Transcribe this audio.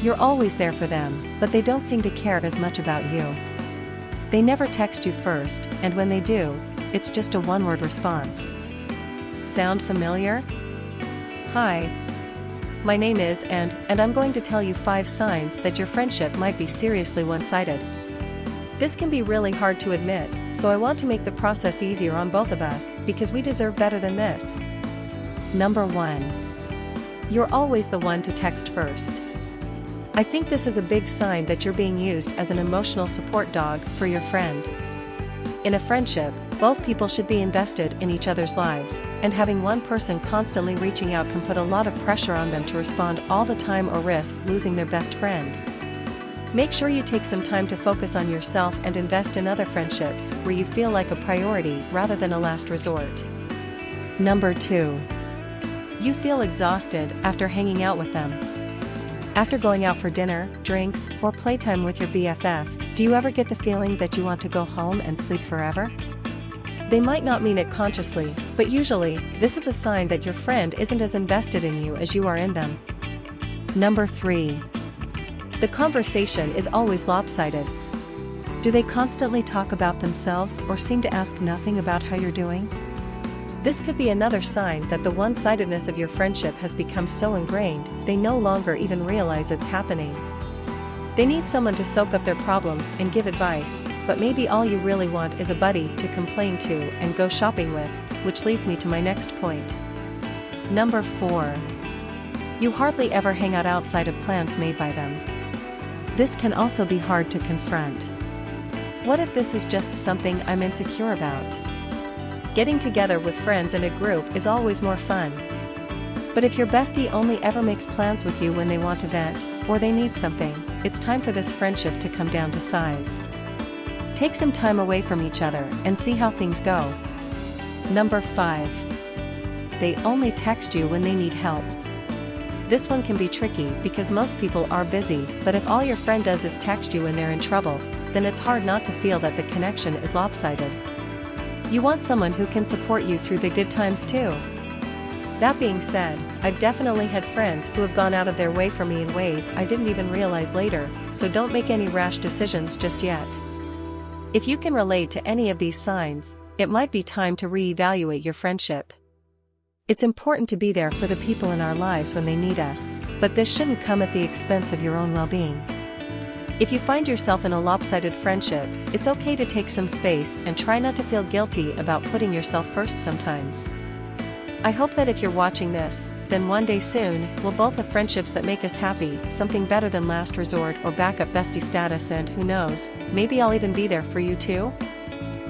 You're always there for them, but they don't seem to care as much about you. They never text you first, and when they do, it's just a one-word response. Sound familiar? Hi. My name is and I'm going to tell you 5 signs that your friendship might be seriously one-sided. This can be really hard to admit, so I want to make the process easier on both of us, because we deserve better than this. Number 1. You're always the one to text first. I think this is a big sign that you're being used as an emotional support dog for your friend. In a friendship, both people should be invested in each other's lives, and having one person constantly reaching out can put a lot of pressure on them to respond all the time or risk losing their best friend. Make sure you take some time to focus on yourself and invest in other friendships where you feel like a priority rather than a last resort. Number 2. You feel exhausted after hanging out with them. After going out for dinner, drinks, or playtime with your BFF, do you ever get the feeling that you want to go home and sleep forever? They might not mean it consciously, but usually, this is a sign that your friend isn't as invested in you as you are in them. Number 3. The conversation is always lopsided. Do they constantly talk about themselves or seem to ask nothing about how you're doing? This could be another sign that the one-sidedness of your friendship has become so ingrained, they no longer even realize it's happening. They need someone to soak up their problems and give advice, but maybe all you really want is a buddy to complain to and go shopping with, which leads me to my next point. Number 4. You hardly ever hang out outside of plans made by them. This can also be hard to confront. What if this is just something I'm insecure about? Getting together with friends in a group is always more fun. But if your bestie only ever makes plans with you when they want to vent, or they need something, it's time for this friendship to come down to size. Take some time away from each other and see how things go. Number 5. They only text you when they need help. This one can be tricky because most people are busy, but if all your friend does is text you when they're in trouble, then it's hard not to feel that the connection is lopsided. You want someone who can support you through the good times too. That being said, I've definitely had friends who have gone out of their way for me in ways I didn't even realize later, so don't make any rash decisions just yet. If you can relate to any of these signs, it might be time to reevaluate your friendship. It's important to be there for the people in our lives when they need us, but this shouldn't come at the expense of your own well-being. If you find yourself in a lopsided friendship, it's okay to take some space and try not to feel guilty about putting yourself first sometimes. I hope that if you're watching this, then one day soon, we'll both have friendships that make us happy, something better than last resort or backup bestie status, and who knows, maybe I'll even be there for you too?